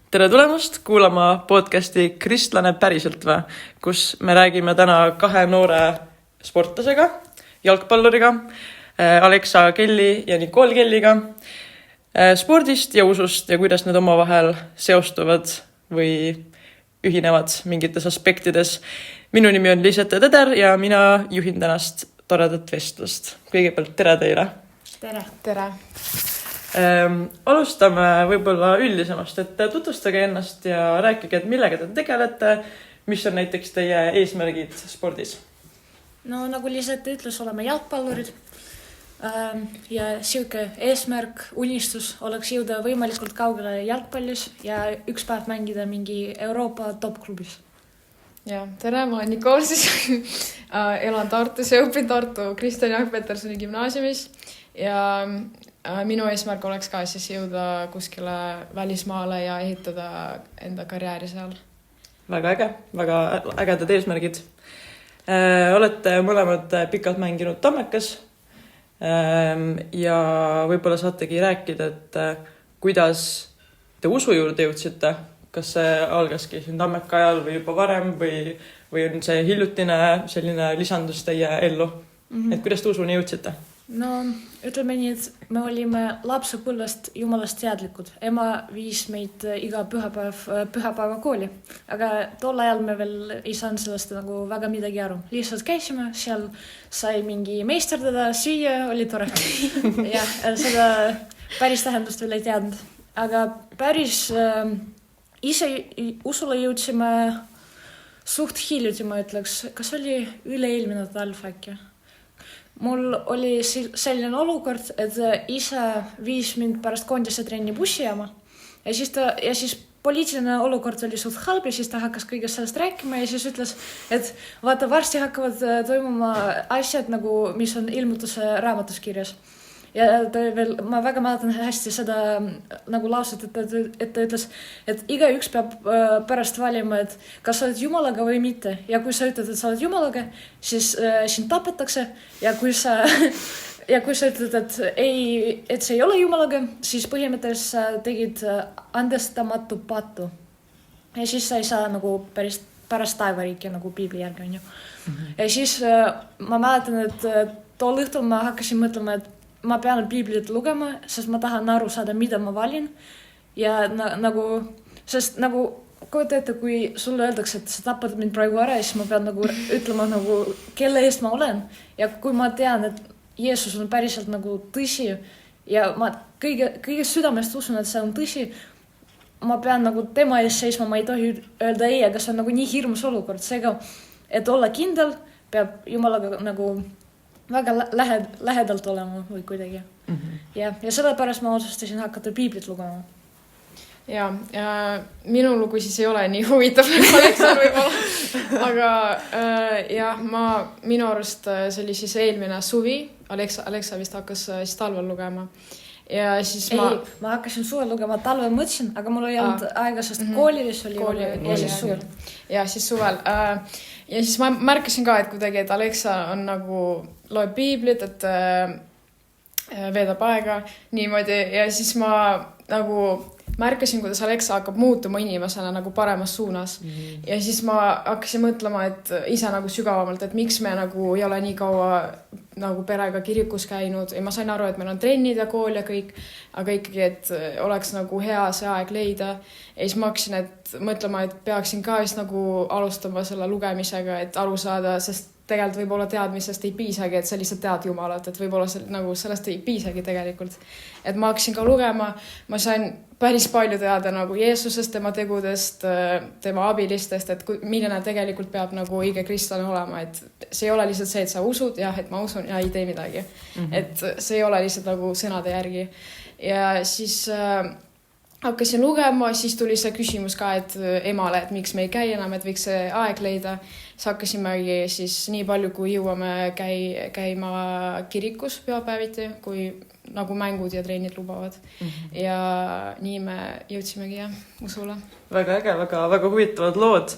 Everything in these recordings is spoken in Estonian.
Tere tulemast kuulama podcasti Kristlane päriselt või, kus me räägime täna 2 noore sportlasega, jalgpalluriga, Alexa Kelly ja Nicole Kellyga, spordist ja usust ja kuidas need omavahel seostuvad või ühinevad mingites aspektides. Minu nimi on Liisette Teder ja mina juhin tänast toredat vestlust. Kõigepealt tere teile! Tere! Alustame võib-olla üldisemast, et tutvustage ennast ja rääkige, et millega te tegelete, mis on näiteks teie eesmärgid spordis? No nagu Liisette ütles, oleme jalgpallurid ja siuke eesmärk, unistus oleks jõuda võimalikult kaugele jalgpallis ja üks päev mängida mingi Euroopa top-klubis. Ja, tere, ma olen Nicole siis. Elan Tartus ja õpin Tartu Kristjan Jaak Petersoni gümnaasiumis ja minu eesmärk oleks ka siis jõuda kuskile välismaale ja ehitada enda karjääri seal. Väga äge, väga ägedad eesmärgid. Olete mõlemad pikalt mänginud Tammekas ja võib-olla saategi rääkida, et kuidas te usu juurde jõudsite. Kas see algaski siin Tammeka ajal või juba varem või on see hiljutine selline lisandus teie ellu? Et kuidas te usuni jõudsite? No ütleme nii, et me olime lapsepõlvest jumalast teadlikud. Ema viis meid iga pühapäeva kooli. Aga tol ajal me veel ei saanud sellest nagu väga midagi aru. Lihtsalt käisime, seal sai mingi meisterdada, süüa, oli tore. Ja seda päris tähendust veel ei teadnud. Aga päris ise usule jõudsime suht hiljuti, ma ütleks. Kas oli üle-eelmine talv äkki? Mul oli selline olukord, et isa viis mind pärast koondise trenni bussijaama ja siis poliitiline olukord oli suht halb ja siis ta hakkas kõigest sellest rääkima ja siis ütles, et vaata, varsti hakkavad toimuma asjad, nagu, mis on ilmutuse raamatus kirjas. Ja ma väga mäletan hästi seda nagu lauset, et ta ütles, et igaüks peab pärast valima, et kas sa oled jumalaga või mitte. Ja kui sa ütled, et sa oled jumalaga, siis sind tapetakse. Ja kui sa ütled, et see ei ole jumalaga, siis põhimõtteliselt sa tegid andestamatu patu. Ja siis sa ei saa nagu pärast taevariiki nagu piibli järgi on ju. Ja siis ma mäletan, et tol õhtul ma hakkasin mõtlema, et ma pean piiblit lugema, sest ma tahan aru saada, mida ma valin. Ja sest kujuta ette, kui sulle öeldakse, et sa tapad mind praegu ära, siis ma pean nagu ütlema, nagu, kelle eest ma olen. Ja kui ma tean, et Jeesus on päriselt nagu tõsi ja ma kõige südamest usun, et see on tõsi, ma pean nagu tema eest seisma, ma ei tohi öelda ei, aga see on nagu nii hirmus olukord. Seega, et olla kindel, peab Jumalaga nagu väga lähedalt olema või kuidagi. Ja sellepärast ma otsustasin hakata piiblit lugema. Ja minu lugu siis ei ole nii huvitav nagu Aleksal võib-olla. Aga minu arust see oli siis eelmine suvi. Alexa vist hakkas siis talvel lugema. Ja siis ma hakkasin suvel lugema, talvel mõtlesin, aga mul ei olnud aega, sest koolilis oli ja siis suvel. Ja siis suvel. Ja siis ma märkasin ka, et kuidagi, et Alexa on nagu loeb piiblit, et veedab aega niimoodi ja siis ma nagu märkasin, kuidas Alexa hakkab muutuma inimesena nagu paremas suunas. Ja siis ma hakkasin mõtlema, et ise nagu sügavamalt, et miks me nagu ei ole nii kaua nagu perega kirikus käinud. Ja ma sain aru, et meil on trennid ja kool ja kõik, aga ikkagi, et oleks nagu hea see aeg leida. Ja siis ma hakkasin mõtlema, et peaksin ka vist nagu alustama selle lugemisega, et aru saada, sest tegelikult võib-olla teadmisest ei piisagi, et sa lihtsalt tead Jumalat, et võib-olla nagu sellest ei piisagi tegelikult. Et ma hakkasin ka lugema, ma sain päris palju teada nagu Jeesusest, tema tegudest, tema abilistest, et milline tegelikult peab nagu õige kristlane olema, et see ei ole lihtsalt see, et sa usud, jah, et ma usun ja ei tee midagi. Et see ei ole lihtsalt nagu sõnade järgi. Ja siis hakkasin lugema, siis tuli see küsimus ka, et emale, et miks me ei käi enam, et võiks see aeg leida. Siis hakkasimegi siis nii palju, kui jõuame käima kirikus pühapäeviti, kui nagu mängud ja treenid lubavad. Ja nii me jõudsimegi usule. Väga äge, väga huvitavad lood.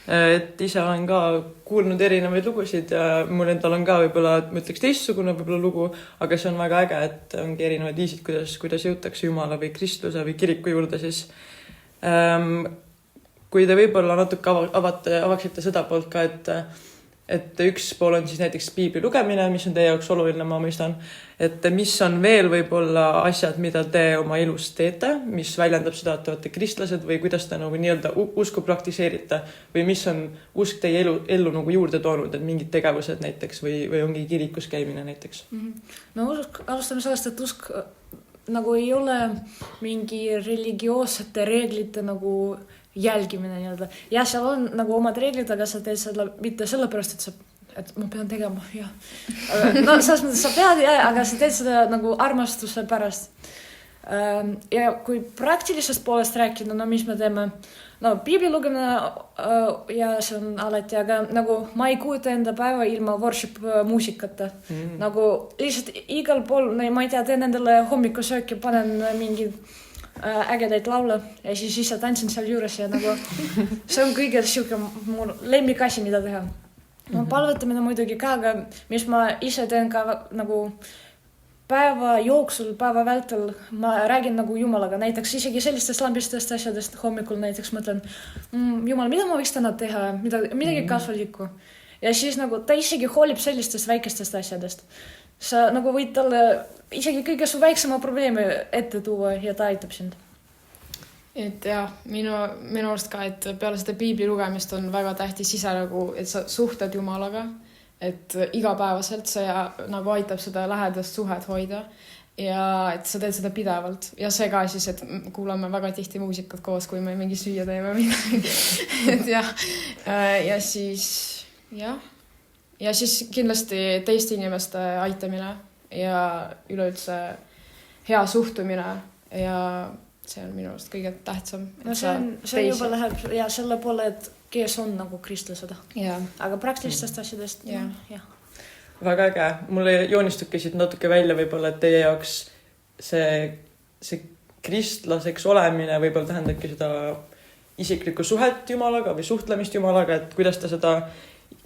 Et ise olen ka kuulnud erinevaid lugusid ja mul endal on ka võib-olla, ma ütleks teistsugune võib-olla lugu, aga see on väga äge, et ongi erinevad viisid, kuidas jõutakse Jumala või Kristluse või kiriku juurde siis. Kui te võib-olla natuke avaksite seda poolt ka, et üks pool on siis näiteks piibli lugemine, mis on teie jaoks oluline, ma mõistan. Et mis on veel võib-olla asjad, mida te oma elus teete, mis väljendab seda, et te olete kristlased või kuidas te nagu nii-öelda usku praktiseerite või mis on usk teie ellu nagu juurde toonud, et mingid tegevused näiteks või ongi kirikus käimine näiteks? No alustame sellest, et usk nagu ei ole mingi religioossete reeglite nagu jälgimine nii-öelda. Ja seal on nagu omad reeglid, aga sa teed seda mitte sellepärast, et ma pean tegema, jah. No selles mõttes sa pead, aga sa teed seda nagu armastuse pärast. Ja kui praktilisest poolest rääkida, no mis me teeme? No piibli lugemine ja see on alati, aga nagu ma ei kujuta enda päeva ilma worship muusikata. Nagu lihtsalt igal pool, ma ei tea, teen endale hommikusööki, panen mingi ägedaid laule ja siis ise tantsin seal juures ja nagu see on kõige siuke mu lemmikasi, mida teha. Palvetamine muidugi ka, aga mis ma ise teen ka nagu päeva jooksul, päeva vältel ma räägin nagu Jumalaga, näiteks isegi sellistest lambistest asjadest hommikul näiteks mõtlen, Jumal, mida ma võiks täna teha, midagi kasulikku. Ja siis nagu ta isegi hoolib sellistest väikestest asjadest. Sa nagu võid talle isegi kõige su väiksema probleemi ette tuua ja ta aitab sind. Et jah, minu arust ka, et peale seda piibli lugemist on väga tähtis ise nagu, et sa suhtled Jumalaga, et igapäevaselt see nagu aitab seda lähedast suhet hoida ja et sa teed seda pidevalt. Ja see ka siis, et kuulame väga tihti muusikat koos, kui me mingi süüa teeme midagi. Et jah, ja siis jah. Ja siis kindlasti teiste inimeste aitamine ja üleüldse hea suhtumine ja see on minu arust kõige tähtsam. No see juba läheb ja selle poole, et kes on nagu kristlased. Aga praktilistest asjadest, jah. Väga äge. Mulle joonistubki siit natuke välja võib-olla, et teie jaoks see kristlaseks olemine võib-olla tähendabki seda isiklikku suhet Jumalaga või suhtlemist Jumalaga, et kuidas te seda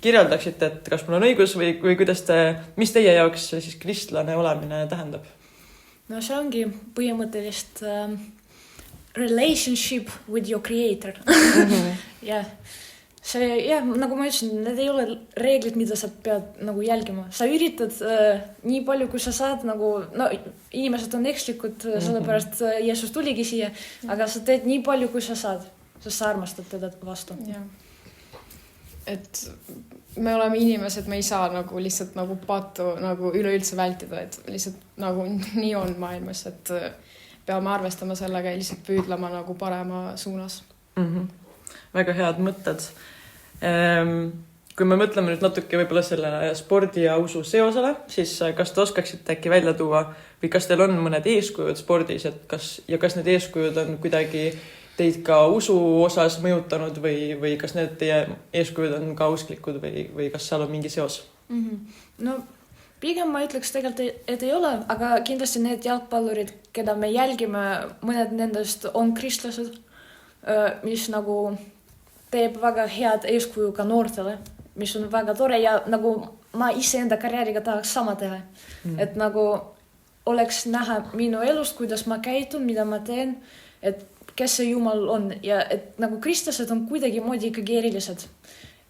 kirjeldaksite, et kas mul on õigus või mis teie jaoks siis kristlane olemine tähendab? No see ongi põhimõttelist relationship with your creator. Ja nagu ma ütlesin, need ei ole reeglid, mida sa pead nagu jälgima. Sa üritad nii palju, kui sa saad nagu, no inimesed on ekslikud, sellepärast Jeesus tuligi siia, aga sa teed nii palju, kui sa saad, sest sa armastad teda vastu. Et me oleme inimesed, me ei saa nagu lihtsalt nagu pattu nagu üleüldse vältida, et lihtsalt nagu nii on maailmas, et peame arvestama sellega ja lihtsalt püüdlema nagu parema suunas. Väga head mõtted. Kui me mõtleme nüüd natuke võib-olla selle spordi ja usu seosele, siis kas te oskaksite äkki välja tuua või kas teil on mõned eeskujud spordis, et kas need eeskujud on kuidagi teid ka usu osas mõjutanud või kas need teie eeskujud on ka usklikud või kas seal on mingi seos? No pigem ma ütleks tegelikult, et ei ole, aga kindlasti need jalgpallurid, keda me jälgime, mõned nendest on kristlased, mis nagu teeb väga head eeskuju ka noortele, mis on väga tore ja nagu ma ise enda karjääriga tahaks sama teha. Et nagu oleks näha minu elust, kuidas ma käitun, mida ma teen, et kes see Jumal on ja et nagu kristlased on kuidagi moodi ikkagi erilised.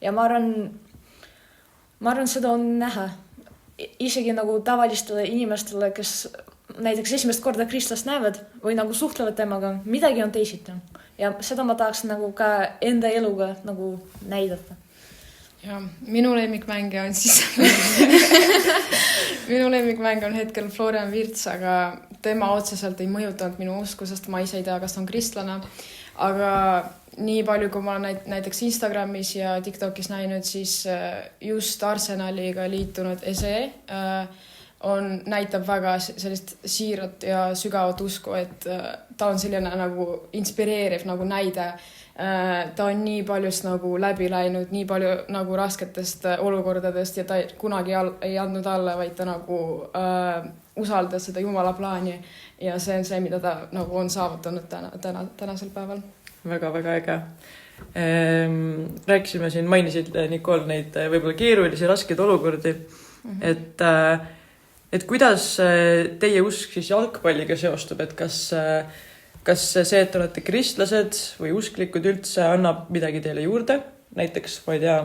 Ja ma arvan, seda on näha isegi nagu tavalistele inimestele, kes näiteks esimest korda kristlast näevad või nagu suhtlevad temaga, midagi on teisiti. Ja seda ma tahaks nagu ka enda eluga nagu näidata. Ja minu lemmikmängija on siis minu lemmikmäng on hetkel Florian Virts, aga tema otseselt ei mõjutanud minu usku, sest ma ise ei tea, kas ta on kristlane. Aga nii palju, kui ma olen näiteks Instagramis ja TikTokis näinud, siis just Arsenaliga liitunud Ese näitab väga sellist siirat ja sügavat usku, et ta on selline nagu inspireeriv nagu näide. Ta on nii paljust nagu läbi läinud, nii palju nagu rasketest olukordadest ja ta kunagi ei andnud alla, vaid ta nagu usaldas seda Jumala plaani ja see on see, mida ta nagu on saavutanud tänasel päeval. Väga äge. Rääkisime siin, mainisid Nicole neid võib-olla keerulisi, raskeid olukordi, et kuidas teie usk siis jalgpalliga seostub, et kas kas see, et olete kristlased või usklikud üldse annab midagi teile juurde? Näiteks, ma ei tea,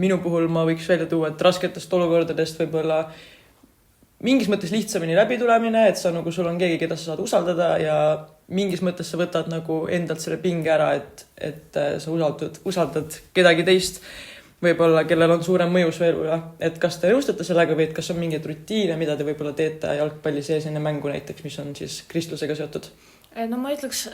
minu puhul ma võiks välja tuua, et rasketest olukordadest võib-olla mingis mõttes lihtsamini läbi tulemine, et sul on keegi, keda sa saad usaldada ja mingis mõttes sa võtad endalt selle pinge ära, et sa usaldad kedagi teist, võib-olla, kellel on suurem mõju su elule. Et kas te nõustate sellega või et kas on mingeid rutiine, mida te võib-olla teete jalgpalli sees enne mängu näiteks, mis on siis kristlusega seotud? No ma ütleks,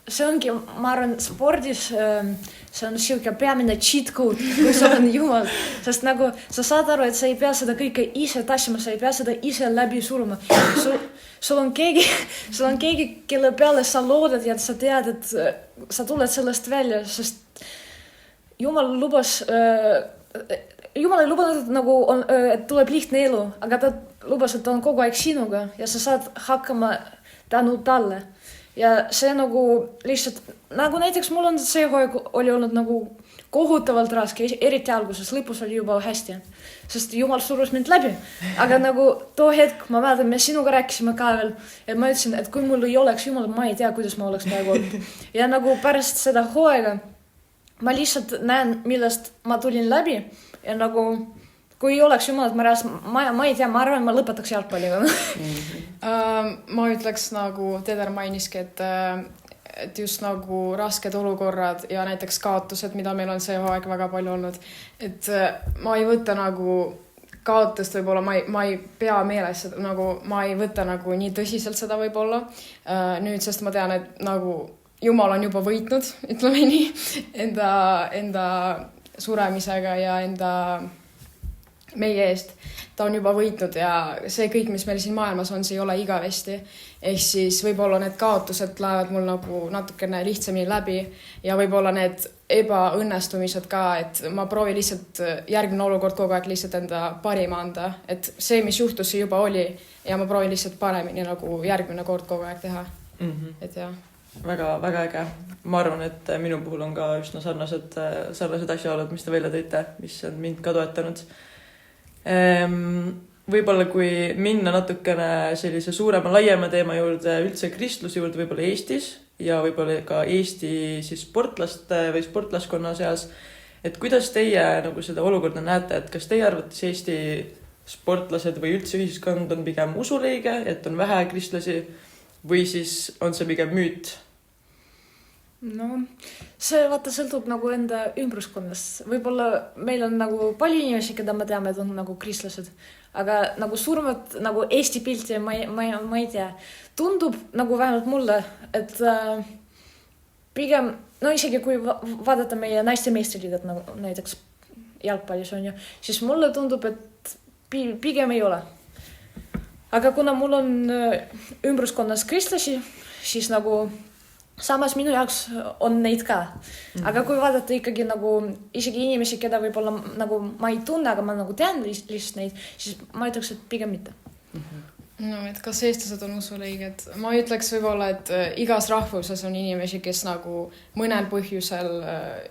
see ongi, ma arvan, spordis see on siuke peamine cheat code, kui sa on jumal, sest sa saad aru, et sa ei pea seda kõike ise tassima, sa ei pea seda ise läbi suruma. Sul on keegi, kelle peale sa loodad ja sa tead, et sa tuled sellest välja, sest jumal lubas, jumal ei lubanud, et tuleb lihtne elu, aga ta lubas, et ta on kogu aeg sinuga ja sa saad hakkama tänu talle. Ja see lihtsalt, näiteks mul on see hooaeg oli olnud kohutavalt raske, eriti alguses, lõpus oli juba hästi, sest jumal surus mind läbi. Aga too hetk, ma mäletan, me sinuga rääkisime ka veel, et ma ütlesin, et kui mul ei oleks jumal, ma ei tea, kuidas ma oleks praegu olnud. Ja pärast seda hooaega ma lihtsalt näen, millest ma tulin läbi ja kui ei oleks jumalat, ma ei tea, ma arvan, ma lõpetaks jalgpalliga. Ma ütleks Teder mainiski, et just rasked olukorrad ja näiteks kaotused, mida meil on see hooaeg väga palju olnud, et ma ei võta kaotust võib-olla, ma ei pea meeles, ma ei võta nii tõsiselt seda võib-olla nüüd, sest ma tean, et jumal on juba võitnud, ütleme nii, enda suremisega ja enda meie eest. Ta on juba võitnud ja see kõik, mis meil siin maailmas on, see ei ole igavesti. Ehk siis võib-olla need kaotused lähevad mul natukene lihtsamini läbi ja võib-olla need ebaõnnestumised ka, et ma proovin lihtsalt järgmine olukord kogu aeg lihtsalt enda parima anda. Et see, mis juhtus, see juba oli ja ma proovin lihtsalt paremini järgmine kord kogu aeg teha. Et jah. Väga, väga äge. Ma arvan, et minu puhul on ka üsna sarnased asjaolud, mis te välja tõite, mis on mind ka toetanud. Võib-olla kui minna natukene sellise suurema, laiema teema juurde, üldse kristluse juurde võib-olla Eestis ja võib-olla ka Eesti siis sportlaste või sportlaskonna seas, et kuidas teie seda olukorda näete, et kas teie arvates Eesti sportlased või üldse ühiskond on pigem usuleige, et on vähe kristlasi või siis on see pigem müüt? See sõltub enda ümbruskonnast. Võib-olla meil on palju inimesi, keda me teame, et on kristlased, aga surmad Eesti pilti ma ei tea. Tundub vähemalt mulle, et pigem, isegi kui vaadata meie naiste meistriliigat näiteks jalgpallis on ju, siis mulle tundub, et pigem ei ole. Aga kuna mul on ümbruskonnas kristlasi, siis samas minu jaoks on neid ka. Aga kui vaadata ikkagi isegi inimesi, keda võib-olla ma ei tunne, aga ma tean lihtsalt neid, siis ma ütleks, et pigem mitte. Et kas eestlased on usuleiged? Ma ütleks võib-olla, et igas rahvuses on inimesi, kes mõnel põhjusel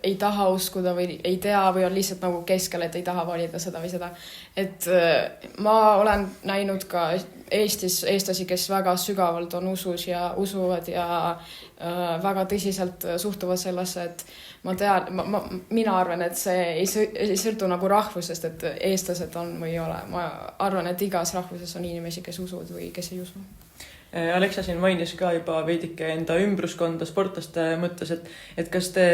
ei taha uskuda või ei tea või on lihtsalt keskel, et ei taha valida seda või seda. Et ma olen näinud ka Eestis eestlasi, kes väga sügavalt on usus ja usuvad ja väga tõsiselt suhtuvad sellesse, et ma tean, mina arvan, et see ei sõltu rahvusest, et eestlased on või ei ole. Ma arvan, et igas rahvuses on inimesi, kes usuvad või kes ei usu. Aleksa siin mainis ka juba veidike enda ümbruskonda sportlaste mõttes, et kas te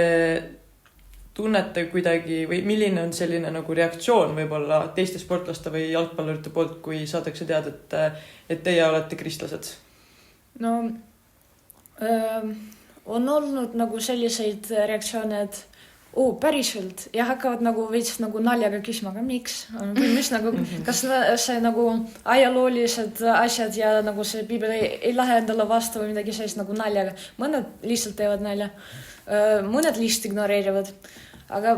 tunnete kuidagi või milline on selline reaktsioon võib-olla teiste sportlaste või jalgpallurite poolt, kui saadakse teada, et teie olete kristlased? On olnud selliseid reaktsioone, et päriselt ja hakkavad veits naljaga küsima, aga miks? Kas see ajaloolised asjad ja see piibel ei lähe endale vastu või midagi sellist naljaga. Mõned lihtsalt teevad nalja, mõned lihtsalt ignoreerivad, aga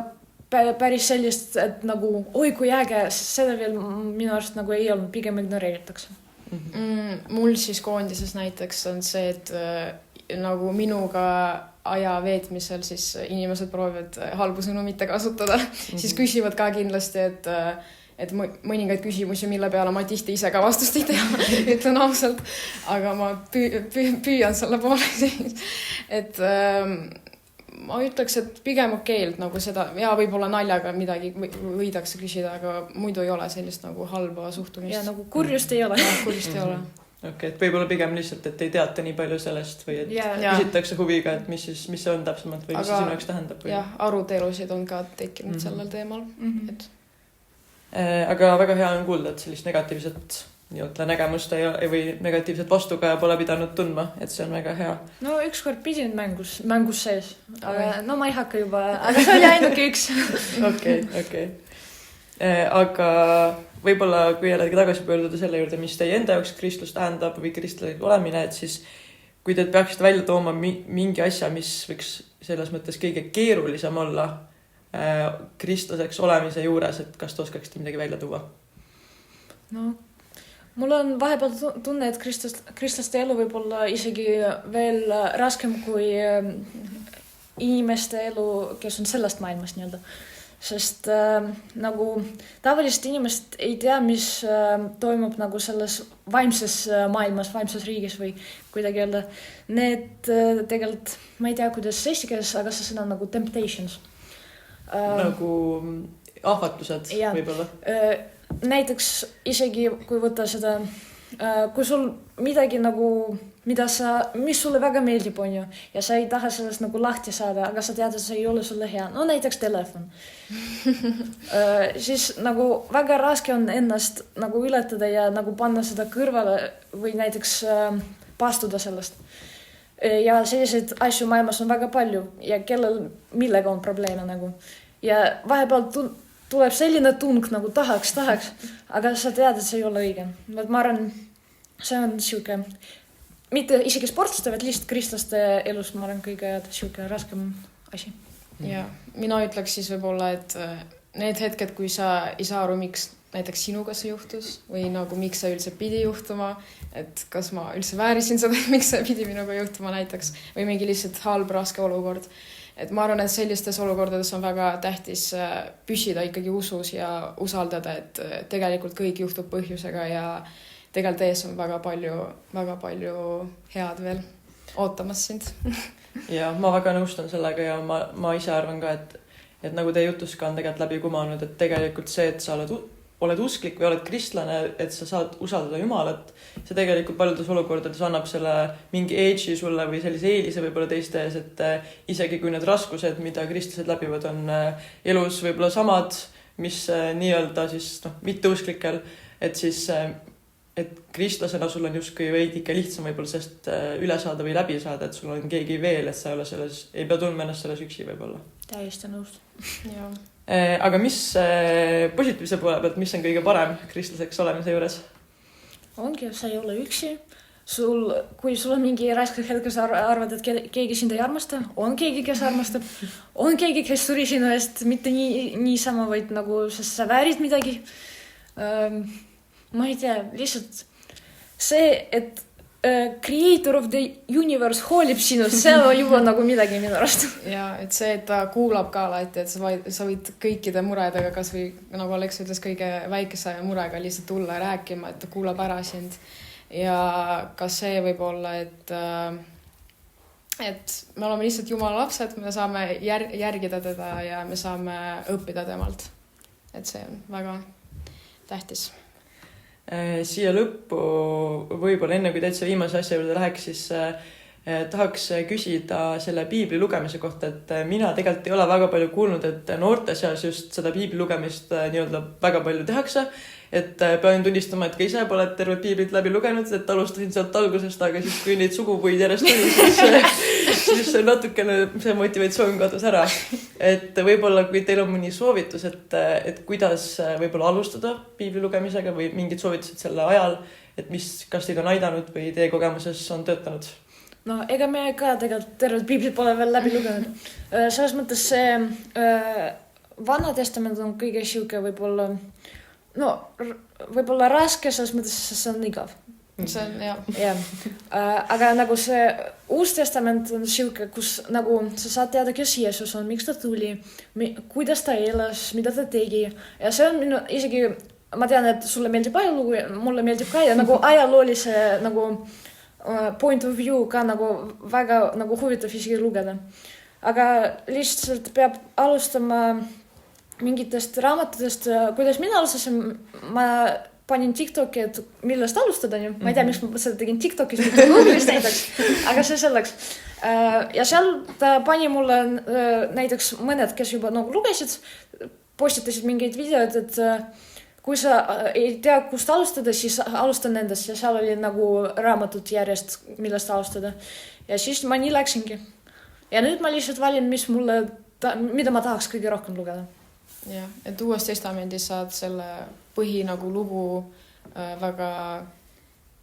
päris sellist, et oi kui äge, seda veel minu arust ei olnud, pigem ignoreeritakse. Mul siis koondises näiteks on see, et minuga aja veetmisel siis inimesed proovivad halbu sõnu mitte kasutada, siis küsivad ka kindlasti, et mõningaid küsimusi, mille peale ma tihti ise ka vastust ei tea, ütlen ausalt, aga ma püüan selle poole siis. Et ma ütleks, et pigem okeilt nagu seda, ja võib-olla naljaga midagi võidakse küsida, aga muidu ei ole sellist nagu halba suhtumist. Ja nagu kurjust ei ole. Kurjust ei ole. Okei, et võib-olla pigem lihtsalt, et ei teata nii palju sellest või et küsitakse huviga, et mis see on täpsemalt või mis see sinu jaoks tähendab. Või... Jah, arutelusid on ka tekkinud sellel teemal. Et... Aga väga hea on kuulda, et sellist negatiivset nägemust või negatiivset vastukaja pole pidanud tundma, et see on väga hea. No ükskord pidin mängus sees, aga no ma ei hakka juba, aga see oli ainuke üks. Okei. Aga võib-olla kui jällegi tagasi pöörduda selle juurde, mis teie enda jaoks kristlus tähendab või kristlane olemine, et siis kui te peaksite välja tooma mingi asja, mis võiks selles mõttes kõige keerulisem olla kristlaseks olemise juures, et kas te oskaksite midagi välja tuua? No, mul on vahepeal tunne, et kristlaste elu võib olla isegi veel raskem kui inimeste elu, kes on sellest maailmast nii-öelda. Sest nagu tavaliselt inimesed ei tea, mis toimub nagu selles vaimses maailmas, vaimses riigis või kuidagi öelda. Need tegelikult, ma ei tea, kuidas eesti keeles, aga see sõna on nagu temptations. Nagu ahvatlused võib-olla. Näiteks isegi kui võtta seda, kui sul midagi nagu, mis sulle väga meeldib on ju, ja sa ei taha sellest nagu lahti saada, aga sa tead, et see ei ole sulle hea. No näiteks telefon. Siis nagu väga raske on ennast nagu ületada ja nagu panna seda kõrvale või näiteks pastuda sellest. Ja selliseid asju maailmas on väga palju ja kellel millega on probleeme nagu. Ja vahepeal tuleb selline tung nagu tahaks, aga sa tead, et see ei ole õige. Ma arvan, see on siuke, mitte isegi sportlaste, vaid lihtsalt kristlaste elus, ma arvan, kõige siuke raskem asi. Ja mina ütleks siis võib-olla, et need hetked, kui sa ei saa aru, miks näiteks sinuga see juhtus või nagu miks see üldse pidi juhtuma, et kas ma üldse väärisin seda, miks see pidi minuga juhtuma näiteks või mingi lihtsalt halb, raske olukord. Et ma arvan, et sellistes olukordades on väga tähtis püsida ikkagi usus ja usaldada, et tegelikult kõik juhtub põhjusega ja tegelikult ees on väga palju head veel ootamas sind. Ja ma väga nõustun sellega ja ma ise arvan ka, et nagu teie jutus ka on tegelikult läbi kumanud, et tegelikult see, et sa oled usklik või oled kristlane, et sa saad usaldada Jumalat, see tegelikult paljudes olukordades annab selle mingi edge'i sulle või sellise eelise võib-olla teiste ees, et isegi kui need raskused, mida kristlased läbivad, on elus võib-olla samad, mis nii-öelda siis mitteusklikel, et siis et kristlasena sul on justkui veidike lihtsam võib-olla sellest üle saada või läbi saada, et sul on keegi veel, et sa ei pea tundma ennast selles üksi võib-olla. Täiesti nõust. Jah. Aga mis positiivse poole pealt, mis on kõige parem kristlaseks olemise juures? Ongi, sa ei ole üksi. Kui sul on mingi raske hetk, sa arvad, et keegi sind ei armasta, on keegi, kes armastab, on keegi, kes suri sinu eest, mitte nii sama, vaid nagu sa väärid midagi. Ma ei tea, lihtsalt see, et creator of the universe hoolib sinust, see on juba nagu midagi minu arust. Ja, et see, et ta kuulab ka alati, et sa võid kõikide muredega, kas või nagu Alex ütles, kõige väikese murega lihtsalt tulla rääkima, et ta kuulab ära sind. Ja ka see võib olla, et me oleme lihtsalt Jumala lapsed, me saame järgida teda ja me saame õppida temalt. Et see on väga tähtis. Siia lõppu võib-olla enne kui täitsa viimase asja juurde läheks, siis tahaks küsida selle piibli lugemise kohta, et mina tegelikult ei ole väga palju kuulnud, et noorte seas just seda piibli lugemist nii-öelda väga palju tehakse, et pean tunnistama, et ka ise pole tervet piiblit läbi lugenud, et alustasin sealt algusest, aga siis kui neid sugupuid järjest oli, siis natukene see motivatsioon kadus ära. Et võib-olla kui teil on mõni soovitus, et kuidas võib-olla alustada piibli lugemisega või mingid soovitused selle ajal, et kas teid on aidanud või teie kogemuses on töötanud? No ega me ka tegelikult tervet piiblit pole veel läbi lugenud. Selles mõttes see Vana Testament on kõige siuke võib-olla raske, selles mõttes see on igav. see on jah. jah, aga nagu see Uus Testament on siuke, kus nagu sa saad teada, kes Jeesus on, miks ta tuli, kuidas ta elas, mida ta tegi ja see on minu isegi, ma tean, et sulle meeldib ajalugu, mulle meeldib ka ja nagu ajaloolise nagu point of view ka nagu väga nagu huvitav isegi lugeda. Aga lihtsalt peab alustama mingitest raamatutest, kuidas mina alustasin, ma panin TikToki, et millest alustada. Ma ei tea, miks ma seda tegin TikTokis, mitte Google'is näiteks, aga see selleks. Ja seal ta pani mulle näiteks mõned, kes juba nagu lugesid, postitasid mingeid videod, et kui sa ei tea, kust alustada, siis alusta nendest ja seal oli nagu raamatud järjest, millest alustada. Ja siis ma nii läksingi. Ja nüüd ma lihtsalt valin, mida ma tahaks kõige rohkem lugeda. Jah, et Uues Testamendis saad selle põhi nagu lugu väga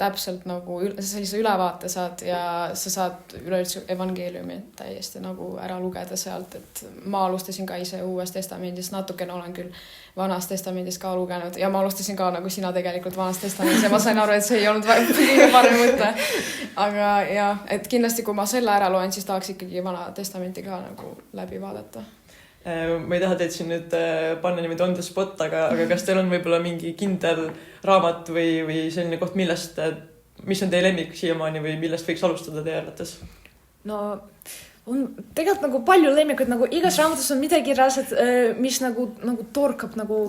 täpselt nagu sellise ülevaate saad ja sa saad üleüldse evangeeliumi täiesti nagu ära lugeda sealt, et ma alustasin ka ise Uues Testamendis, natukene olen küll Vanas Testamendis ka lugenud ja ma alustasin ka nagu sina tegelikult Vanas Testamendis ja ma sain aru, et see ei olnud väga parem mõte. Aga jah, et kindlasti kui ma selle ära loen, siis tahaks ikkagi Vana Testamenti ka nagu läbi vaadata. Ma ei taha teid siin nüüd panna niimoodi on the spot, aga kas teil on võib-olla mingi kindel raamat või selline koht, mis on teie lemmik siiamaani või millest võiks alustada teie arvates? No on tegelikult nagu palju lemmikuid, nagu igas raamatus on midagi reaalselt, mis nagu torkab nagu.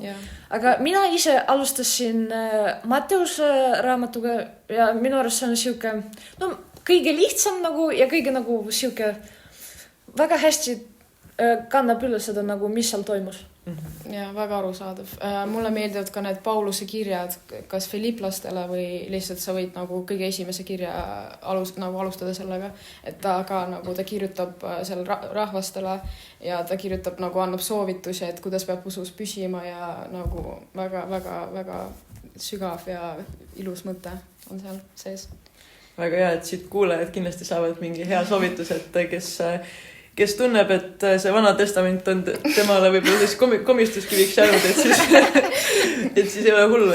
Aga mina ise alustasin Matteuse raamatuga ja minu arust see on siuke, no kõige lihtsam nagu ja kõige nagu siuke väga hästi kannab üle seda nagu, mis seal toimus. Ja väga arusaadav. Mulle meeldivad ka need Pauluse kirjad, kas Filiplastele või lihtsalt sa võid nagu kõige esimese kirja alustada sellega, et ta ka nagu ta kirjutab seal rahvastele ja ta kirjutab nagu annab soovitusi, et kuidas peab usus püsima ja nagu väga sügav ja ilus mõte on seal sees. Väga hea, et siit kuulajad kindlasti saavad mingi hea soovitus, et kes tunneb, et see Vana Testament on temale võib-olla siis komistuskiviks jäänud, et siis ei ole hullu,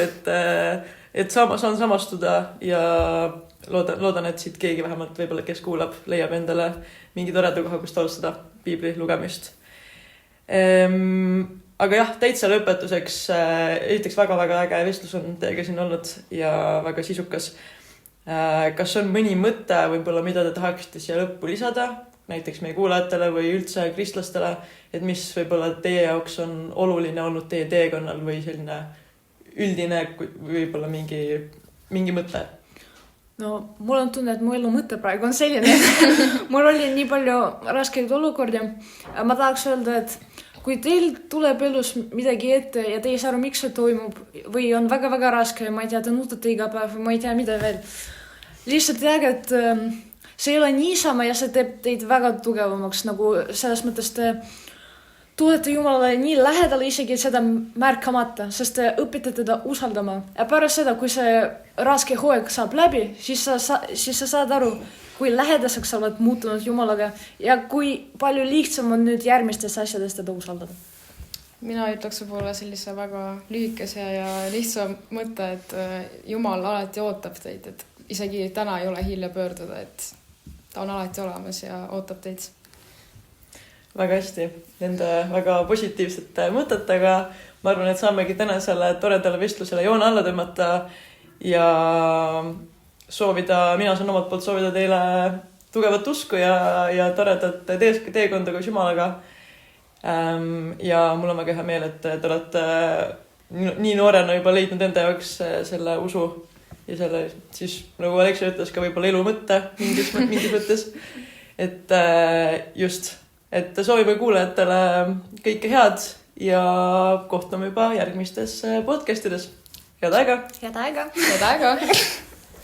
et saan samastuda ja loodan, et siit keegi vähemalt võib-olla, kes kuulab, leiab endale mingi toreda koha, kust alustada piibli lugemist. Aga jah, täitsa lõpetuseks, esiteks väga-väga äge vestlus on teiega siin olnud ja väga sisukas. Kas on mõni mõte võib-olla, mida te tahaksite siia lõppu lisada? Näiteks meie kuulajatele või üldse kristlastele, et mis võib-olla teie jaoks on oluline olnud teie teekonnal või selline üldine võib-olla mingi mõte? No mul on tunne, et mu elu mõte praegu on selline. Mul oli nii palju raskeid olukordi. Ma tahaks öelda, et kui teil tuleb elus midagi ette ja te ei saa aru, miks see toimub või on väga-väga raske, ma ei tea, te nutate iga päev või ma ei tea, mida veel. Lihtsalt teage, et see ei ole niisama ja see teeb teid väga tugevamaks, nagu selles mõttes te tulete Jumalale nii lähedale isegi seda märkamata, sest te õpite teda usaldama. Ja pärast seda, kui see raske hooaeg saab läbi, siis sa saad aru, kui lähedaseks sa oled muutunud Jumalaga ja kui palju lihtsam on nüüd järgmistes asjades teda usaldada. Mina ütleks võib-olla sellise väga lühikese ja lihtsa mõtte, et Jumal alati ootab teid, et isegi täna ei ole hilja pöörduda, et ta on alati olemas ja ootab teid. Väga hästi. Nende väga positiivsete mõtetega ma arvan, et saamegi tänasele toredale vestlusele joone alla tõmmata ja mina saan omalt poolt soovida teile tugevat usku ja toredat teekonda koos Jumalaga. Ja mul on väga hea meel, et te olete nii noorena juba leidnud enda jaoks selle usu ja selle siis, nagu Aleksei ütles, ka võib-olla elu mõtte mingis mõttes. Et just, et soovime kuulajatele kõike head ja kohtume juba järgmistes podcastides. Head aega! Head aega! Head aega!